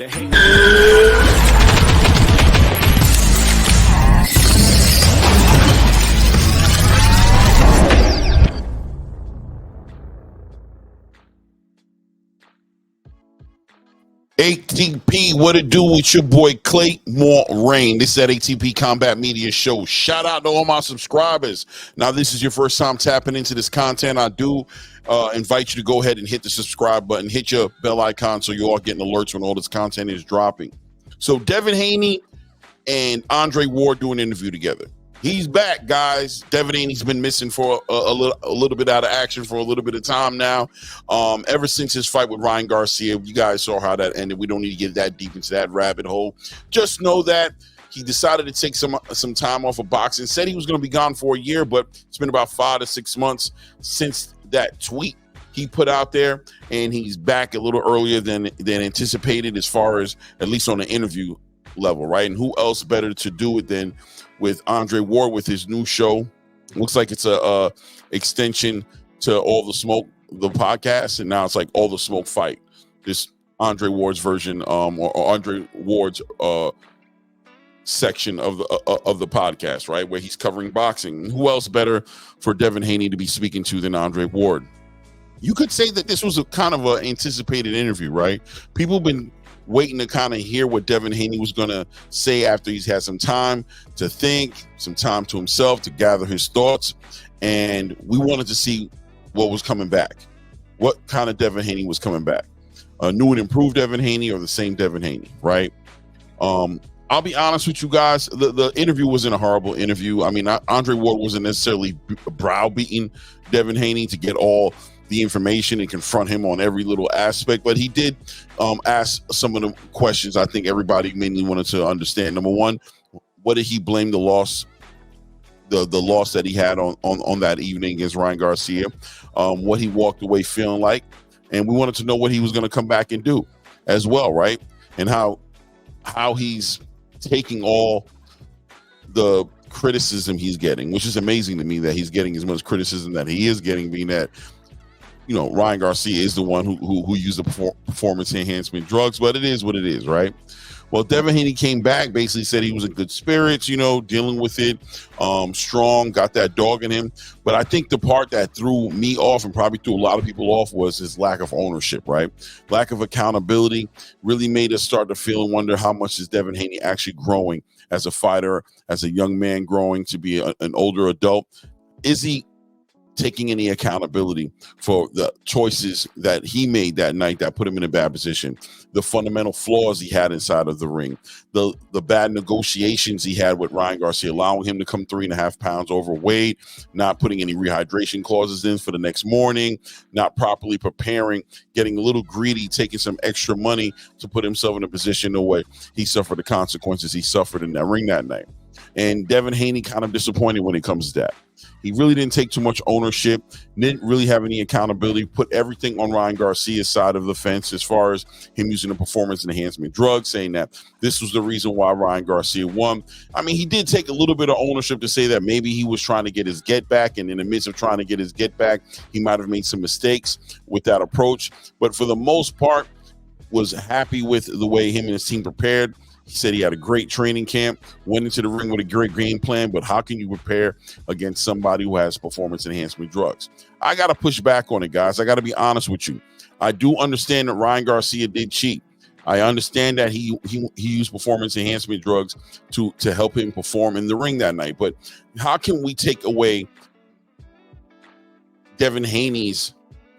The hate. ATP, what it do with your boy Clay More Rain. This is that ATP Combat Media Show. Shout out to all my subscribers. Now, this is your first time tapping into this content. I do invite you to go ahead and hit the subscribe button, hit your bell icon so you are getting alerts when all this content is dropping. So Devin Haney and Andre Ward do an interview together. He's back, guys. Devin Haney's been missing for a little bit out of action for a little bit of time now. Ever since his fight with Ryan Garcia, you guys saw how that ended. We don't need to get that deep into that rabbit hole. Just know that he decided to take some time off of boxing. Said he was going to be gone for a year, but it's been about 5 to 6 months since that tweet he put out there, and he's back a little earlier than anticipated, as far as at least on the interview level, right? And who else better to do it than with Andre Ward with his new show? Looks like it's a extension to All the Smoke, the podcast, and now it's like All the Smoke Fight. This Andre Ward's version, or Andre Ward's section of the podcast, right, where he's covering boxing. Who else better for Devin Haney to be speaking to than Andre Ward? You could say that this was a kind of an anticipated interview, right? People have been waiting to kind of hear what Devin Haney was going to say after he's had some time to think, some time to himself to gather his thoughts. And we wanted to see what was coming back. What kind of Devin Haney was coming back? A new and improved Devin Haney or the same Devin Haney, right? I'll be honest with you guys. The interview wasn't a horrible interview. I mean, Andre Ward wasn't necessarily browbeating Devin Haney to get all the information and confront him on every little aspect, but he did ask some of the questions I think everybody mainly wanted to understand. Number one, what did he blame the loss, the loss that he had on that evening against Ryan Garcia, what he walked away feeling like, and we wanted to know what he was going to come back and do as well, right? And how he's taking all the criticism he's getting, which is amazing to me that he's getting as much criticism that he is getting, being that, you know, Ryan Garcia is the one who used the performance enhancement drugs, but it is what it is, right? Well, Devin Haney came back, basically said he was in good spirits, you know, dealing with it, strong, got that dog in him. But I think the part that threw me off and probably threw a lot of people off was his lack of ownership, right? Lack of accountability really made us start to feel and wonder how much is Devin Haney actually growing as a fighter, as a young man growing to be an older adult. Is he taking any accountability for the choices that he made that night that put him in a bad position, the fundamental flaws he had inside of the ring, the bad negotiations he had with Ryan Garcia, allowing him to come 3.5 pounds overweight, not putting any rehydration clauses in for the next morning, not properly preparing, getting a little greedy, taking some extra money to put himself in a position where he suffered the consequences he suffered in that ring that night. And Devin Haney kind of disappointed when it comes to that. He really didn't take too much ownership, didn't really have any accountability, put everything on Ryan Garcia's side of the fence as far as him using the performance enhancement drug, saying that this was the reason why Ryan Garcia won. I mean, he did take a little bit of ownership to say that maybe he was trying to get his get back, and in the midst of trying to get his get back, he might have made some mistakes with that approach. But for the most part, was happy with the way him and his team prepared. He said he had a great training camp, went into the ring with a great game plan, but how can you prepare against somebody who has performance enhancement drugs? I got to push back on it, guys. I got to be honest with you. I do understand that Ryan Garcia did cheat. I understand that he used performance enhancement drugs to help him perform in the ring that night. But how can we take away Devin Haney's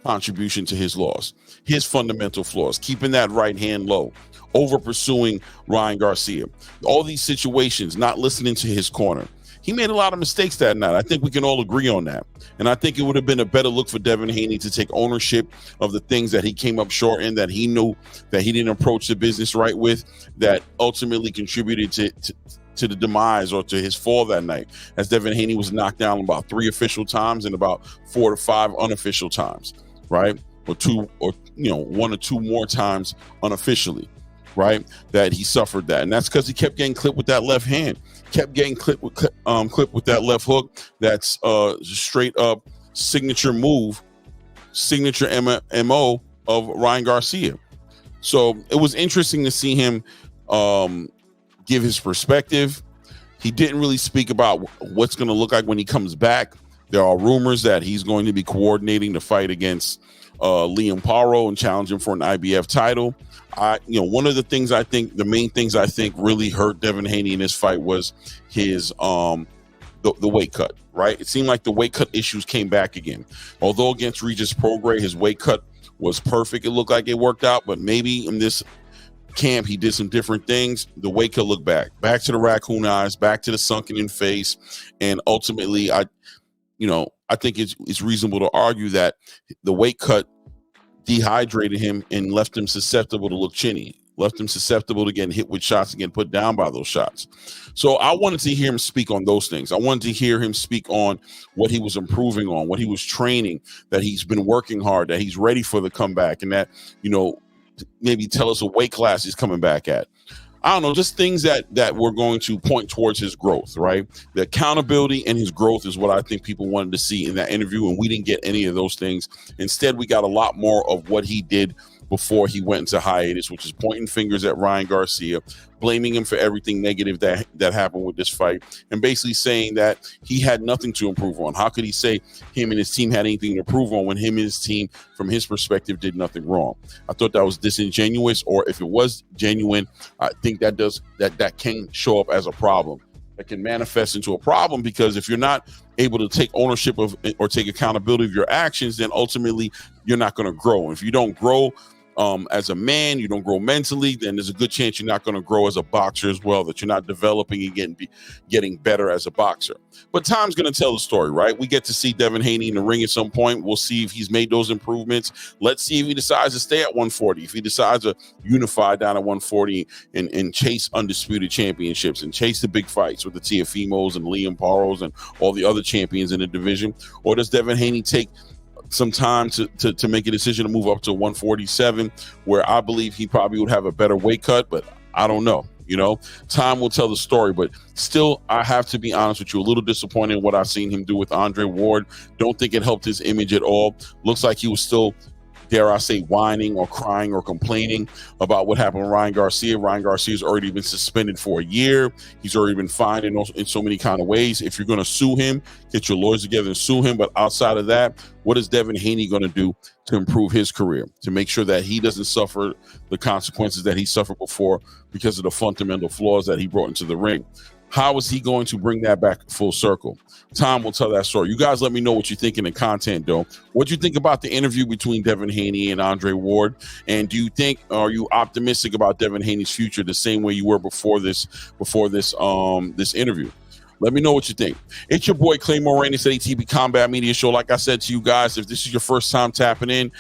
contribution to his loss, his fundamental flaws, keeping that right hand low, over pursuing Ryan Garcia, all these situations, not listening to his corner? He made a lot of mistakes that night. I think we can all agree on that. And I think it would have been a better look for Devin Haney to take ownership of the things that he came up short in, that he knew that he didn't approach the business right with, that ultimately contributed to the demise or to his fall that night, as Devin Haney was knocked down about 3 official times and about 4 to 5 unofficial times, right? Or 1 or 2 more times unofficially, right? That he suffered that. And that's because he kept getting clipped with that left hand, kept getting clipped with that left hook. That's straight up signature move, signature MO of Ryan Garcia. So it was interesting to see him give his perspective. He didn't really speak about what's going to look like when he comes back. There are rumors that he's going to be coordinating the fight against Liam Paro and challenge him for an IBF title. One of the things I think, the main things I think really hurt Devin Haney in this fight was his the weight cut, right? It seemed like the weight cut issues came back again. Although against Regis Prograis, his weight cut was perfect. It looked like it worked out, but maybe in this camp he did some different things. The weight cut looked back to the raccoon eyes, back to the sunken in face, and ultimately, I think it's reasonable to argue that the weight cut dehydrated him and left him susceptible to look chinny, left him susceptible to getting hit with shots and getting put down by those shots. So I wanted to hear him speak on those things. I wanted to hear him speak on what he was improving on, what he was training, that he's been working hard, that he's ready for the comeback, and that, maybe tell us a weight class he's coming back at. I don't know, just things that we're going to point towards his growth, right? The accountability and his growth is what I think people wanted to see in that interview, and we didn't get any of those things. Instead, we got a lot more of what he did before he went into hiatus, which is pointing fingers at Ryan Garcia, blaming him for everything negative that happened with this fight, and basically saying that he had nothing to improve on. How could he say him and his team had anything to improve on when him and his team, from his perspective, did nothing wrong? I thought that was disingenuous, or if it was genuine, I think that can show up as a problem. That can manifest into a problem, because if you're not able to take ownership of or take accountability of your actions, then ultimately you're not going to grow. And if you don't grow as a man, you don't grow mentally, then there's a good chance you're not going to grow as a boxer as well, that you're not developing and getting better as a boxer. But time's going to tell the story, right? We get to see Devin Haney in the ring at some point. We'll see if he's made those improvements. Let's see if he decides to stay at 140, if he decides to unify down at 140 and chase undisputed championships and chase the big fights with the Teofimos and Liam Paros and all the other champions in the division. Or does Devin Haney take some time to make a decision to move up to 147, where I believe he probably would have a better weight cut, but I don't know. Time will tell the story, but still, I have to be honest with you, a little disappointed in what I've seen him do with Andre Ward. Don't think it helped his image at all. Looks like he was still, dare I say, whining or crying or complaining about what happened with Ryan Garcia. Ryan Garcia's already been suspended for a year. He's already been fined in so many kind of ways. If you're going to sue him, get your lawyers together and sue him. But outside of that, what is Devin Haney going to do to improve his career, to make sure that he doesn't suffer the consequences that he suffered before because of the fundamental flaws that he brought into the ring? How is he going to bring that back full circle? Time will tell that story. You guys let me know what you think in the content, though. What do you think about the interview between Devin Haney and Andre Ward? And are you optimistic about Devin Haney's future the same way you were before this interview? Let me know what you think. It's your boy Claymore Rain. It's ATB Combat Media Show. Like I said to you guys, if this is your first time tapping in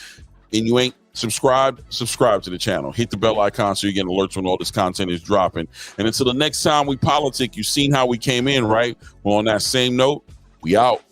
and you ain't subscribe to the channel. Hit the bell icon so you get alerts when all this content is dropping. And until the next time we politic, you've seen how we came in, right? Well, on that same note, we out.